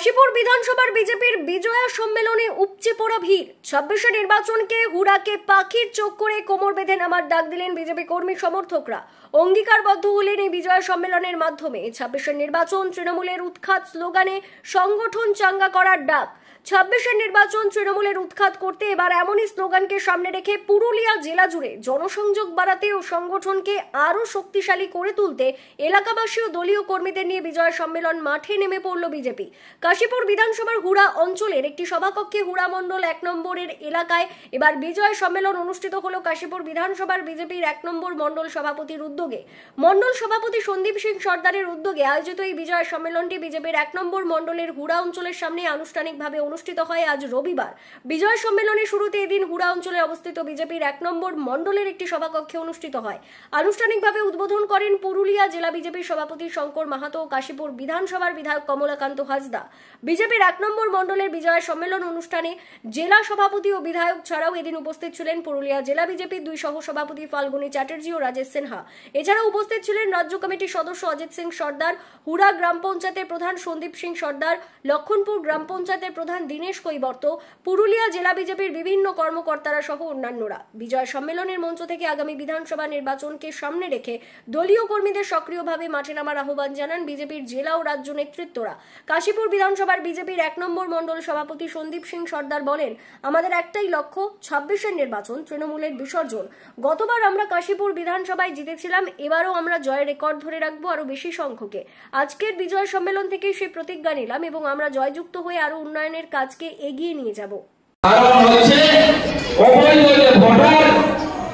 কাশীপুর বিধানসভার বিজেপির বিজয়া সম্মেলনে উপচে পড়া ভিড়। 26 নির্বাচনকে হুড়াকে পাখির চোখ করে কোমর বেঁধে নামার ডাক দিলেন বিজেপি কর্মী সমর্থকরা। অঙ্গীকারবদ্ধ হলেন এই বিজয়া সম্মেলনের মাধ্যমে 26 নির্বাচন তৃণমূলের উৎখাত স্লোগানে সংগঠন চাঙ্গা করার ডাক। 26 নির্বাচন তৃণমূলের উৎখাত করতে এবার এমনই স্লোগানকে সামনে রেখে পুরুলিয়া জেলা জুড়ে জনসংযোগ বাড়াতে ও সংগঠনকে আরও শক্তিশালী করে তুলতে এলাকাবাসী ও দলীয় কর্মীদের নিয়ে বিজয় সম্মেলন মাঠে নেমে পড়ল বিজেপি। কাশীপুর বিধানসভার হুড়া অঞ্চলের একটি সভাকক্ষে হুড়া মণ্ডল 1 নম্বরের এলাকায় এবার বিজয় সম্মেলন অনুষ্ঠিত হলো কাশীপুর বিধানসভার বিজেপির 1 নম্বর মণ্ডল সভাপতির উদ্যোগে। মণ্ডল সভাপতি সন্দীপ সিং সর্দারের উদ্যোগে আয়োজিত এই বিজয় সম্মেলনটি বিজেপির 1 নম্বর মণ্ডলের হুড়া অঞ্চলের সামনে আনুষ্ঠানিকভাবে অনুষ্ঠিত হয় আজ রবিবার। বিজয় সম্মেলনের শুরুতে এদিন হুড়া অঞ্চলে অবস্থিত বিজেপির 1 নম্বর মণ্ডলের একটি সভাকক্ষে অনুষ্ঠিত হয়। আনুষ্ঠানিকভাবে উদ্বোধন করেন পুরুলিয়া জেলা বিজেপির সভাপতি শঙ্কর মাহাতো ও কাশীপুর বিধানসভার বিধায়ক কমলাকান্ত হাসদা। বিজেপির 1 নম্বর মণ্ডলের বিজয় সম্মেলন অনুষ্ঠানে জেলা সভাপতি ও বিধায়ক ছাড়াও এদিন উপস্থিত ছিলেন পুরুলিয়া জেলা বিজেপির 2 সহ সভাপতি ফাল্গুনী চ্যাটার্জি ও রাজেশ সিনহা। এছাড়াও উপস্থিত ছিলেন রাজ্য কমিটির সদস্য অজিত সিং সর্দার, হুড়া গ্রাম পঞ্চায়েতের প্রধান সন্দীপ সিং সর্দার, লক্ষণপুর গ্রাম পঞ্চায়েতের প্রধান দীনেশ কৈবর্ত, পুরুলিয়া জেলা বিজেপির বিভিন্ন কর্মকর্তারা সহ অন্যান্যরা। বিজয় সম্মেলনের মঞ্চ থেকে আগামী বিধানসভা নির্বাচনকে সামনে রেখে দলীয় কর্মীদের সক্রিয়ভাবে মাঠে নামার আহ্বান জানান বিজেপির জেলা ও রাজ্য নেতৃত্বরা। কাশীপুর বিধানসভার বিজেপির 1 নম্বর মণ্ডল সভাপতি সন্দীপ সিং সর্দার বলেন, আমাদের একটাই লক্ষ্য, 26 নির্বাচন তৃণমূলের বিসর্জন। গতবার আমরা কাশীপুর বিধানসভায় জিতেছিলাম, এবারও আমরা জয়ের রেকর্ড ধরে রাখবো আরো বেশি সংখ্যকে। আজকের বিজয় সম্মেলন থেকেই সেই প্রতিজ্ঞা নিলাম এবং আমরা জয়যুক্ত হয়ে আরো উন্নয়নের কাজকে এগিয়ে নিয়ে যাব।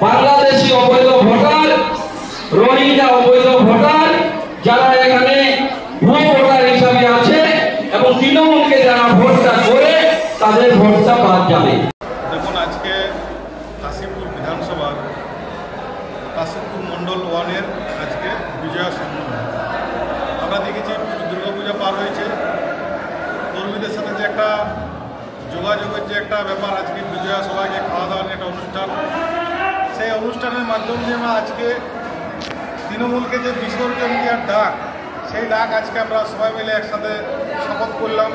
বাংলাদেশি অবৈধ ভোটার, রোহিঙ্গা অবৈধ ভোটার যারা এখানে ভুয়ো ভোটার হিসাবে আছে এবং তৃণমূলকে যারা ভোটটা করে তাদের ভোটটা বাদ যাবে। দেখুন, আজকে কাশীপুর বিধানসভার কাশীপুর মণ্ডল 1-এর আজকে বিজয়া সম্মেলন। আমরা দেখেছি দুর্গাপূজা পার হয়েছে, কর্মীদের সাথে যে একটা যোগাযোগের যে একটা ব্যাপার, আজকে বিজয়া সবাইকে খাওয়া দাওয়ার একটা অনুষ্ঠান, সেই অনুষ্ঠানের মাধ্যমে আমরা আজকে তৃণমূলকে যে বিসর্জন দেওয়ার ডাক, সেই ডাক আজকে আমরা সবাই মিলে একসাথে শপথ করলাম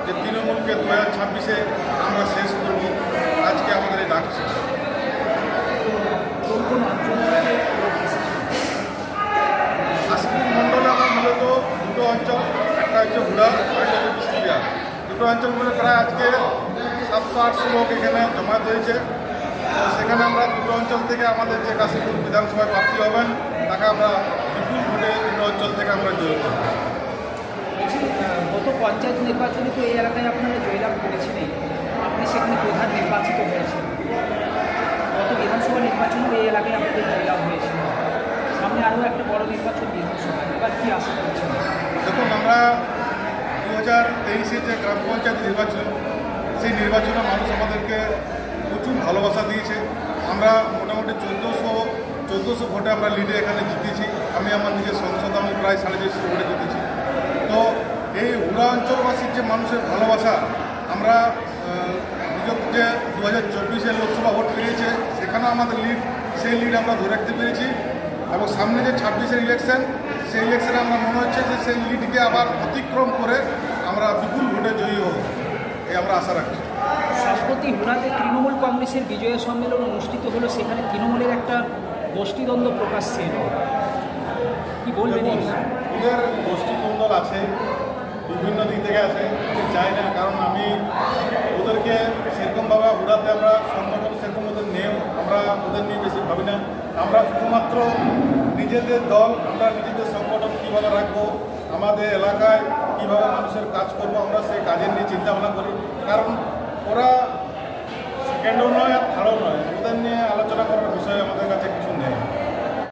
যে তৃণমূলকে 2026-এ আমরা শেষ করব। আজকে আমাদের এই ডাক ছিল। কাশীপুর মণ্ডলে আমরা মূলত দুটো অঞ্চল, একটা হচ্ছে হুড়া, একটা হচ্ছে বিষ্ণুরিয়া। দুটো অঞ্চল মিলে প্রায় আজকে 700-800 লোক এখানে জমায়েত হয়েছে। তো সেখানে আমরা দুটো অঞ্চল থেকে আমাদের যে কাশীপুর বিধানসভায় প্রার্থী হবেন তাকে আমরা বিপুল ভোটে দুটো অঞ্চল থেকে আমরা জয়ী করব। গত পঞ্চায়েত নির্বাচনে তো এই এলাকায় আপনারা জয়লাভ করেছিলেন, আপনি সেখানে প্রধান নির্বাচিত হয়েছেন। গত বিধানসভা নির্বাচনেও এই এলাকায় আপনাদের জয়লাভ হয়েছিল, সামনে আরও একটা বড় নির্বাচন বিধানসভা, এবার কী আশা করছেন? দেখুন, আমরা 2023-এ যে গ্রাম পঞ্চায়েত নির্বাচন, সেই নির্বাচনে মানুষ আমাদেরকে প্রচুর ভালোবাসা দিয়েছে। আমরা মোটামুটি 1400 ভোটে আমরা লিডে এখানে জিতেছি। আমি আমার নিজের সংসদ আমি প্রায় 450 ভোটে জিতেছি। তো এই হুড়া অঞ্চলবাসীর যে মানুষের ভালোবাসা, আমরা বিগত যে 2024-এর লোকসভা ভোট পেরিয়েছে সেখানেও আমাদের লিড, সেই লিড আমরা ধরে রাখতে পেরেছি। এবং সামনে যে 26-এর ইলেকশন, সেই ইলেকশনে আমরা মনে হচ্ছে যে সেই লিডকে আবার অতিক্রম করে আমরা বিপুল ভোটে জয়ী হব, এই আমরা আশা রাখছি। সম্প্রতি হুড়াতে তৃণমূল কংগ্রেসের বিজয় সম্মেলন অনুষ্ঠিত হলো, সেখানে তৃণমূলের একটা গোষ্ঠীদ্বন্দ্ব প্রকাশ্যে এলো, কি বলবেন? ওদের গোষ্ঠীদ্বন্দ্ব আছে, বিভিন্ন দিক থেকে আছে, আমি চাই না, কারণ আমি ওদেরকে সেরকমভাবে হুড়াতে আমরা সংগঠন সেরকম ওদের নেও, আমরা ওদের নিয়ে বেশি ভাবি না। আমরা শুধুমাত্র নিজেদের দল, আমরা নিজেদের সংগঠন কীভাবে রাখবো, আমাদের এলাকায় কীভাবে মানুষের কাজ করব, আমরা সেই কাজের নিয়ে চিন্তা ভাবনা করি। কারণ ওরা সেকেন্ডও নয় আর থার্ডও নয়, ওদের নিয়ে আলোচনা করার বিষয় আমাদের কাছে